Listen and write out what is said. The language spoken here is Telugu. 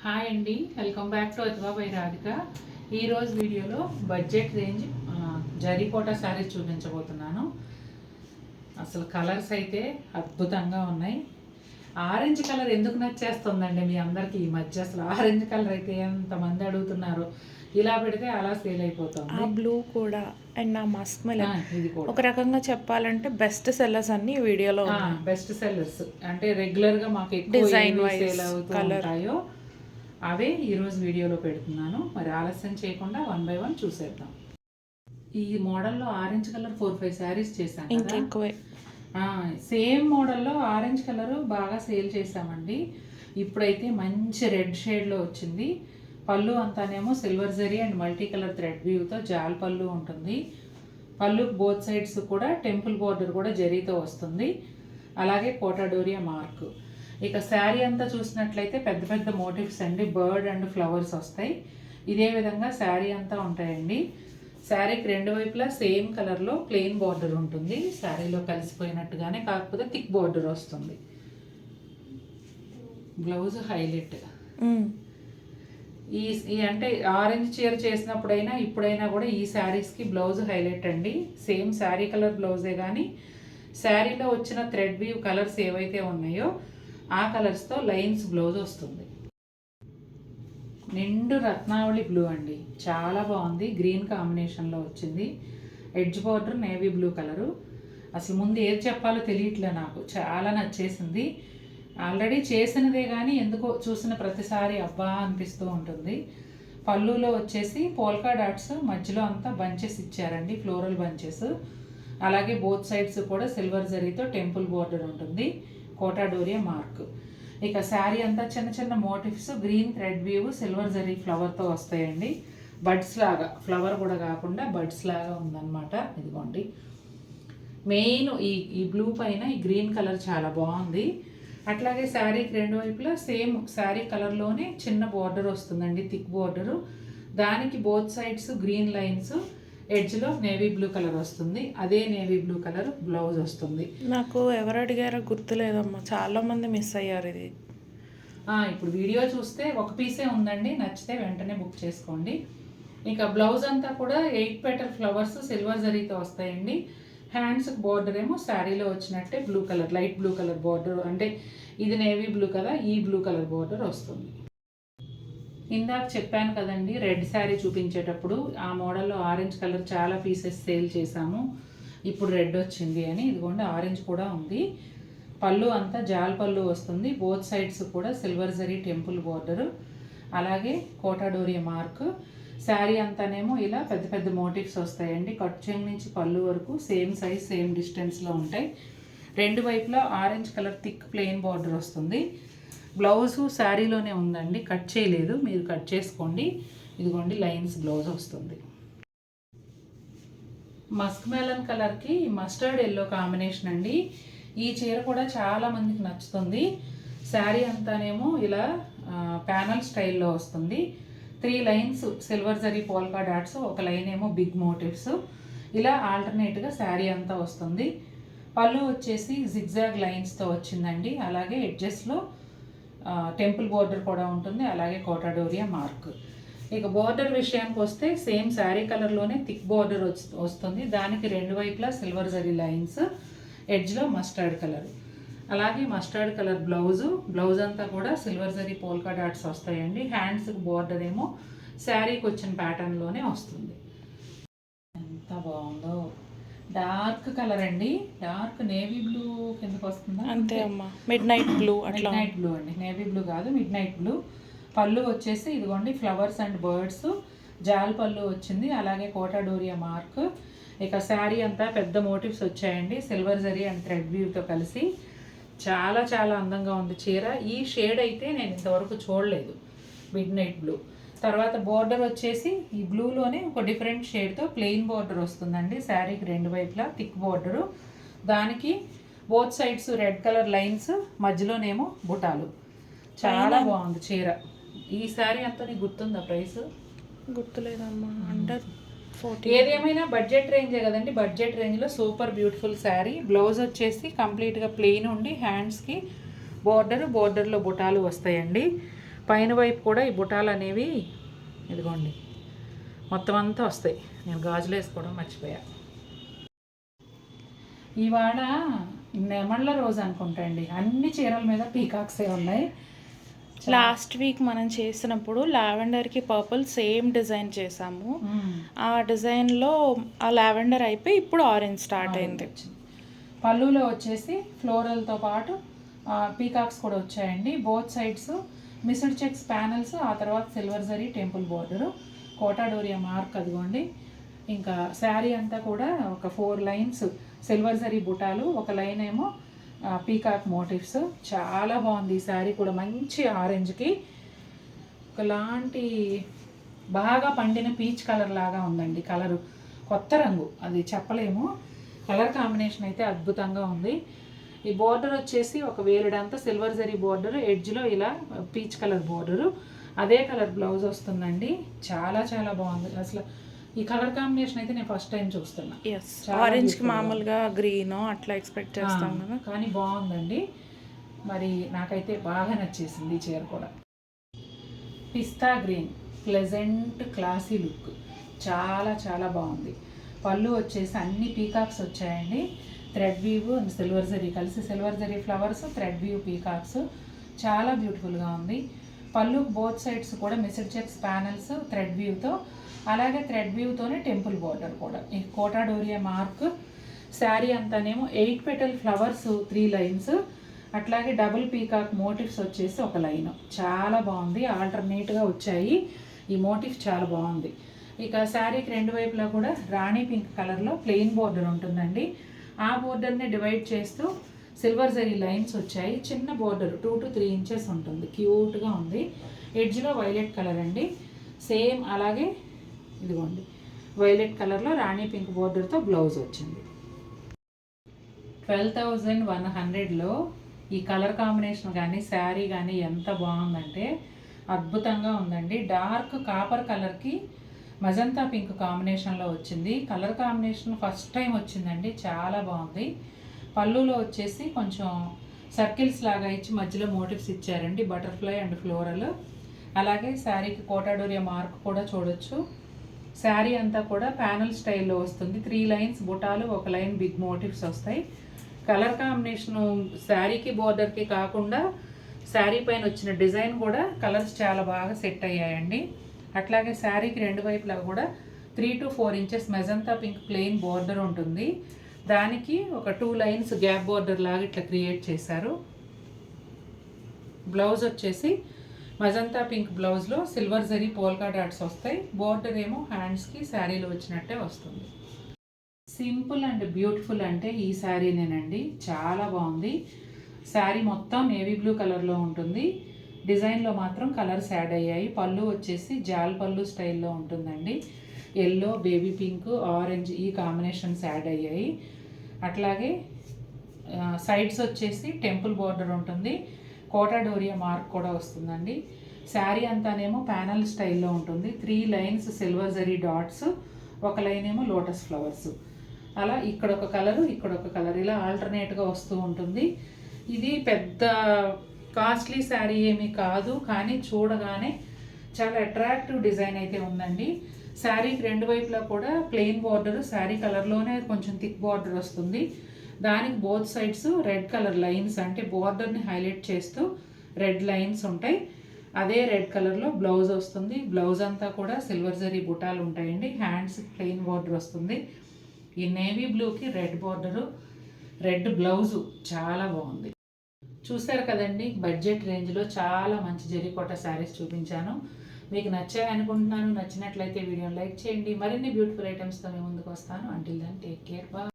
హాయ్ అండి, welcome back to Athiva by Radhika. ఈరోజు వీడియోలో బడ్జెట్ రేంజ్ జరీకోటా శారీస్ చూపించబోతున్నాను. అసలు కలర్స్ అయితే అద్భుతంగా ఉన్నాయి. ఆరెంజ్ కలర్ ఎందుకు నచ్చేస్తుందండి మీ అందరికీ ఈ మధ్య? అసలు ఆరెంజ్ కలర్ అయితే ఎంతమంది అడుగుతున్నారు. ఇలా పెడితే అలా సేల్ అయిపోతుంది. ఆ బ్లూ కూడా అండ్ నా మస్క్ మెలన్ ఇది కూడా ఒక రకంగా చెప్పాలంటే బెస్ట్ సెల్లర్స్ అన్ని వీడియోలో బెస్ట్ సెల్లర్స్ అంటే రెగ్యులర్గా మాకు ఎక్కువ డిజైన్ సేల్ అవుతూ ఉంటాయో అవే ఈరోజు వీడియోలో పెడుతున్నాను. మరి ఆలస్యం చేయకుండా 1 by 1 చూసేద్దాం. ఈ మోడల్లో ఆరెంజ్ కలర్ 4-5 శారీస్ చేశాను. ఇంకెక్కువే సేమ్ మోడల్లో ఆరెంజ్ కలర్ బాగా సేల్ చేసామండి. ఇప్పుడైతే మంచి రెడ్ షేడ్లో వచ్చింది. పళ్ళు అంతానేమో silver zari and multi colour thread వ్యూతో జాల్ పళ్ళు ఉంటుంది. పళ్ళు బోత్ సైడ్స్ కూడా టెంపుల్ బోర్డర్ కూడా జరీతో వస్తుంది. అలాగే కోటాడోరియా మార్క్. ఇక శారీ అంతా చూసినట్లయితే పెద్ద పెద్ద మోటివ్స్ అండి, బర్డ్ అండ్ ఫ్లవర్స్ వస్తాయి. ఇదే విధంగా శారీ అంతా ఉంటాయండి. శారీకి రెండు వైపులా సేమ్ కలర్లో ప్లెయిన్ బార్డర్ ఉంటుంది. శారీలో కలిసిపోయినట్టుగానే, కాకపోతే థిక్ బార్డర్ వస్తుంది. Blouse highlight. ఈ అంటే ఆరెంజ్ చీర చేసినప్పుడైనా ఇప్పుడైనా కూడా ఈ శారీస్కి బ్లౌజ్ హైలైట్ అండి. సేమ్ శారీ కలర్ బ్లౌజే కానీ శారీలో వచ్చిన థ్రెడ్ వీవ్ కలర్స్ ఏవైతే ఉన్నాయో ఆ కలర్స్తో లైన్స్ బ్లౌజ్ వస్తుంది. నిండు రత్నావళి బ్లూ అండి, చాలా బాగుంది. గ్రీన్ కాంబినేషన్లో వచ్చింది. Edge border navy blue colour. అసలు ముందు ఏది చెప్పాలో తెలియట్లే, నాకు చాలా నచ్చేసింది. ఆల్రెడీ చేసినదే కానీ ఎందుకో చూసిన ప్రతిసారి అబ్బా అనిపిస్తూ ఉంటుంది. పళ్ళులో వచ్చేసి పోల్కా డాట్స్ మధ్యలో అంతా బంచెస్ ఇచ్చారండి, ఫ్లోరల్ బంచెస్. అలాగే బోత్ సైడ్స్ కూడా సిల్వర్ జరీతో టెంపుల్ బోర్డర్ ఉంటుంది, కోటాడోరియా మార్క్. ఇక శారీ అంతా చిన్న చిన్న motifs, green thread weave, silver zari ఫ్లవర్తో వస్తాయండి. బడ్స్ లాగా, ఫ్లవర్ కూడా కాకుండా బడ్స్ లాగా ఉందన్నమాట. ఇదిగోండి, మెయిన్ ఈ బ్లూ పైన ఈ గ్రీన్ కలర్ చాలా బాగుంది. అట్లాగే శారీకి రెండు వైపులా సేమ్ శారీ కలర్లోనే చిన్న బార్డర్ వస్తుందండి, థిక్ బార్డరు. దానికి బోత్ సైడ్స్ గ్రీన్ లైన్స్, ఎడ్జ్లో నేవీ బ్లూ కలర్ వస్తుంది. అదే నేవీ బ్లూ కలర్ బ్లౌజ్ వస్తుంది. నాకు ఎవరు అడిగారో గుర్తులేదమ్మా, చాలామంది మిస్ అయ్యారు ఇది. ఇప్పుడు వీడియో చూస్తే ఒక పీసే ఉందండి, నచ్చితే వెంటనే బుక్ చేసుకోండి. ఇక బ్లౌజ్ అంతా కూడా 8 పెటల్ ఫ్లవర్స్ సిల్వర్ జరీతో వస్తాయండి. హ్యాండ్స్ బార్డర్ ఏమో శారీలో వచ్చినట్టే blue colour, light blue colour border. అంటే ఇది నేవీ బ్లూ కదా, ఈ బ్లూ కలర్ బార్డర్ వస్తుంది. ఇందాక చెప్పాను కదండి, రెడ్ శారీ చూపించేటప్పుడు ఆ మోడల్లో ఆరెంజ్ కలర్ చాలా పీసెస్ సేల్ చేశాము, ఇప్పుడు రెడ్ వచ్చింది అని. ఇదిగోండి ఆరెంజ్ కూడా ఉంది. పళ్ళు అంతా జాల్ పళ్ళు వస్తుంది. బోత్ సైడ్స్ కూడా సిల్వర్ జరీ టెంపుల్ బార్డరు, అలాగే కోటాడోరియా మార్క్. శారీ అంతానేమో ఇలా పెద్ద పెద్ద మోటివ్స్ వస్తాయండి. కట్ చెంగ్ నుంచి పళ్ళు వరకు సేమ్ సైజ్ సేమ్ డిస్టెన్స్లో ఉంటాయి. రెండు వైపులా orange colour thick plain border వస్తుంది. బ్లౌజు శారీలోనే ఉందండి, కట్ చేయలేదు, మీరు కట్ చేసుకోండి. ఇదిగోండి లైన్స్ బ్లౌజ్ వస్తుంది. మస్క్ మెలన్ కలర్కి మస్టర్డ్ ఎల్లో కాంబినేషన్ అండి. ఈ చీర కూడా చాలా మందికి నచ్చుతుంది. శారీ అంతానేమో ఇలా ప్యానల్ స్టైల్లో వస్తుంది. 3 lines silver zari polka dots, ఒక లైన్ ఏమో బిగ్ మోటివ్స్. ఇలా ఆల్టర్నేట్గా శారీ అంతా వస్తుంది. పళ్ళు వచ్చేసి జిగ్జాగ్ లైన్స్తో వచ్చిందండి. అలాగే ఎడ్జెస్లో టెంపుల్ బోర్డర్ కూడా ఉంటుంది, అలాగే కోటాడోరియా మార్క్. ఇక బోర్డర్ విషయానికి వస్తే సేమ్ శారీ కలర్లోనే థిక్ బోర్డర్ వస్తుంది. దానికి రెండు వైపులా సిల్వర్ జరీ లైన్స్, ఎడ్జ్లో మస్టర్డ్ కలర్. అలాగే మస్టర్డ్ కలర్ బ్లౌజ్ అంతా కూడా సిల్వర్ జరీ పోల్కా డాట్స్ వస్తాయండి. హ్యాండ్స్కి బోర్డర్ ఏమో శారీకి వచ్చిన ప్యాటర్న్లోనే వస్తుంది. ఎంత బాగుందో, డార్క్ కలర్ అండి, డార్క్ నేవీ బ్లూ కిందకి వస్తుందా? అంతే అమ్మా, మిడ్ నైట్ బ్లూ. అట్లా మిడ్ నైట్ బ్లూ అండి, నేవీ బ్లూ కాదు, మిడ్ నైట్ బ్లూ. పళ్ళు వచ్చేసి ఇదిగోండి ఫ్లవర్స్ అండ్ బర్డ్స్, జాల్ పళ్ళు వచ్చింది, అలాగే కోటాడోరియా మార్క్. ఇక శారీ అంతా పెద్ద మోటివ్స్ వచ్చాయండి, సిల్వర్ జరీ అండ్ థ్రెడ్ వ్యూతో కలిసి. చాలా చాలా అందంగా ఉంది చీర. ఈ షేడ్ అయితే నేను ఇంతవరకు చూడలేదు, మిడ్ నైట్ బ్లూ. తర్వాత బోర్డర్ వచ్చేసి ఈ బ్లూలోనే ఒక డిఫరెంట్ షేడ్తో ప్లెయిన్ బోర్డర్ వస్తుందండి. శారీకి రెండు వైపులా థిక్ బోర్డరు, దానికి both sides red colour lines, మధ్యలోనేమో బుటాలు. చాలా బాగుంది చీర. ఈ శారీ అంతా నీకు గుర్తుందా? ప్రైస్ గుర్తులేదమ్మా, అండర్ 40. ఏదేమైనా బడ్జెట్ రేంజే కదండి. బడ్జెట్ రేంజ్లో సూపర్ బ్యూటిఫుల్ శారీ. బ్లౌజ్ వచ్చేసి కంప్లీట్గా ప్లెయిన్ ఉండి హ్యాండ్స్కి బోర్డర్లో బుటాలు వస్తాయండి. పైన వైపు కూడా ఈ బుటాలు అనేవి ఇదిగోండి మొత్తం అంతా వస్తాయి. నేను గాజులు వేసుకోవడం మర్చిపోయా. ఇవాళ నెమళ్ళ రోజు అనుకుంటా అండి. అన్ని చీరల మీద పీకాక్సే ఉన్నాయి. లాస్ట్ వీక్ మనం చేసినప్పుడు లావెండర్కి పర్పుల్ సేమ్ డిజైన్ చేసాము. ఆ డిజైన్లో ఆ లావెండర్ అయిపోయి ఇప్పుడు ఆరెంజ్ స్టార్ట్ అయింది. పళ్ళులో వచ్చేసి ఫ్లోరల్తో పాటు పీకాక్స్ కూడా వచ్చాయండి. Both sides mixed checks panels, ఆ తర్వాత silver zari temple border, Kota Doria mark అదిగోండి. ఇంకా శారీ అంతా కూడా ఒక 4 లైన్స్ సిల్వర్ జరీ బుటాలు, ఒక లైన్ ఏమో పీకాక్ మోటివ్స్. చాలా బాగుంది ఈ శారీ కూడా. మంచి ఆరెంజ్కి ఒకలాంటి బాగా పండిన పీచ్ కలర్ లాగా ఉందండి. కలరు కొత్త రంగు, అది చెప్పలేము. కలర్ కాంబినేషన్ అయితే అద్భుతంగా ఉంది. ఈ బోర్డర్ వచ్చేసి ఒక వేలుడంతా సిల్వర్ జరీ బోర్డర్, ఎడ్జ్లో ఇలా పీచ్ కలర్ బోర్డరు, అదే కలర్ బ్లౌజ్ వస్తుందండి. చాలా చాలా బాగుంది. అసలు ఈ కలర్ కాంబినేషన్ అయితే నేను ఫస్ట్ టైం చూస్తున్నా. ఆరెంజ్కి మామూలుగా గ్రీన్ అట్లా ఎక్స్పెక్ట్ చేస్తాం కదా, కానీ బాగుందండి. మరి నాకైతే బాగా నచ్చేసింది ఈ చీర కూడా. పిస్తా గ్రీన్, ప్లెజెంట్ క్లాసీ లుక్, చాలా చాలా బాగుంది. పళ్ళు వచ్చేసి అన్ని పీకాక్స్ వచ్చాయండి. Thread weave and silver zari కలిసి, silver zari flowers, thread weave peacocks, చాలా బ్యూటిఫుల్గా ఉంది. పళ్ళు బోత్ సైడ్స్ కూడా మిస్డ్ చెక్స్ ప్యానల్స్ థ్రెడ్ వ్యూతో, అలాగే థ్రెడ్ వ్యూతోనే టెంపుల్ బోర్డర్ కూడా. ఈ కోటా డోరియా మార్క్. శారీ అంతానేమో 8 పెటల్ ఫ్లవర్స్ 3 లైన్స్, అట్లాగే డబుల్ పీకాక్ మోటివ్స్ వచ్చేసి ఒక లైన్. చాలా బాగుంది. ఆల్టర్నేట్గా వచ్చాయి ఈ మోటివ్, చాలా బాగుంది. ఇక శారీకి 2 వైపులా కూడా రాణి పింక్ కలర్లో ప్లెయిన్ బోర్డర్ ఉంటుందండి. ఆ బోర్డర్ని డివైడ్ చేస్తూ సిల్వర్ జరీ లైన్స్ వచ్చాయి. చిన్న బోర్డర్ 2 to 3 ఇంచెస్ ఉంటుంది. క్యూట్గా ఉంది. ఎడ్జ్లో వైలెట్ కలర్ అండి. సేమ్ అలాగే ఇదిగోండి వైలెట్ కలర్లో రాణి పింక్ బోర్డర్తో బ్లౌజ్ వచ్చింది. 12,100లో ఈ కలర్ కాంబినేషన్ కానీ శారీ కానీ ఎంత బాగుందంటే అద్భుతంగా ఉందండి. డార్క్ కాపర్ కలర్కి మజంతా పింక్ కాంబినేషన్లో వచ్చింది. కలర్ కాంబినేషన్ ఫస్ట్ టైం వచ్చిందండి. చాలా బాగుంది. పళ్ళులో వచ్చేసి కొంచెం సర్కిల్స్ లాగా ఇచ్చి మధ్యలో మోటివ్స్ ఇచ్చారండి, బటర్ఫ్లై అండ్ ఫ్లోరల్. అలాగే శారీకి కోటా డోరియా మార్క్ కూడా చూడొచ్చు. శారీ అంతా కూడా ప్యానల్ స్టైల్లో వస్తుంది. 3 లైన్స్ బుటాలు, ఒక లైన్ బిగ్ మోటివ్స్ వస్తాయి. కలర్ కాంబినేషను శారీకి బోర్డర్కి కాకుండా శారీ పైన వచ్చిన డిజైన్ కూడా కలర్స్ చాలా బాగా సెట్ అయ్యాయండి. అట్లాగే శారీకి 2 వైపులా కూడా 3 to 4 inches magenta pink plain border ఉంటుంది. దానికి ఒక 2 లైన్స్ గ్యాప్ బోర్డర్ లాగా ఇట్లా క్రియేట్ చేశారు. బ్లౌజ్ వచ్చేసి మజంతా పింక్ బ్లౌజ్లో సిల్వర్ జరీ పోల్కా డాట్స్ వస్తాయి. బోర్డర్ ఏమో హ్యాండ్స్కి శారీలో వచ్చినట్టే వస్తుంది. సింపుల్ అండ్ బ్యూటిఫుల్ అంటే ఈ శారీనేనండి. చాలా బాగుంది. శారీ మొత్తం నేవీ బ్లూ కలర్లో ఉంటుంది. డిజైన్లో మాత్రం కలర్స్ యాడ్ అయ్యాయి. పళ్ళు వచ్చేసి జాల్ పళ్ళు స్టైల్లో ఉంటుందండి. ఎల్లో, బేబీ పింక్, ఆరెంజ్ ఈ కాంబినేషన్స్ యాడ్ అయ్యాయి. అట్లాగే సైడ్స్ వచ్చేసి టెంపుల్ బోర్డర్ ఉంటుంది. కోటా డోరియా మార్క్ కూడా వస్తుందండి. శారీ అంతానేమో ప్యానల్ స్టైల్లో ఉంటుంది. 3 లైన్స్ సిల్వర్ జరీ డాట్స్, ఒక లైన్ ఏమో లోటస్ ఫ్లవర్స్. అలా ఇక్కడ ఒక కలరు, ఇక్కడ ఒక కలర్, ఇలా ఆల్టర్నేట్గా వస్తూ ఉంటుంది. ఇది పెద్ద కాస్ట్లీ శారీ ఏమీ కాదు, కానీ చూడగానే చాలా అట్రాక్టివ్ డిజైన్ అయితే ఉందండి. శారీకి 2 వైపులా కూడా ప్లెయిన్ బోర్డర్, శారీ కలర్లోనే కొంచెం థిక్ బోర్డర్ వస్తుంది. దానికి both sides red colour lines, అంటే బోర్డర్ని హైలైట్ చేస్తూ రెడ్ లైన్స్ ఉంటాయి. అదే రెడ్ కలర్లో బ్లౌజ్ వస్తుంది. బ్లౌజ్ అంతా కూడా సిల్వర్ జరీ బుటాలు ఉంటాయండి. హ్యాండ్స్ ప్లెయిన్ బోర్డర్ వస్తుంది. ఈ నేవీ బ్లూకి రెడ్ బోర్డరు, రెడ్ బ్లౌజు చాలా బాగుంది. చూసారు కదండి, బడ్జెట్ రేంజ్లో చాలా మంచి జరీకోట శారీస్ చూపించాను. మీకు నచ్చాయి అనుకుంటున్నాను. నచ్చినట్లయితే వీడియోని లైక్ చేయండి. మరిన్ని బ్యూటిఫుల్ ఐటమ్స్తో మేము ముందుకు వస్తాను. Until then take care. Bye.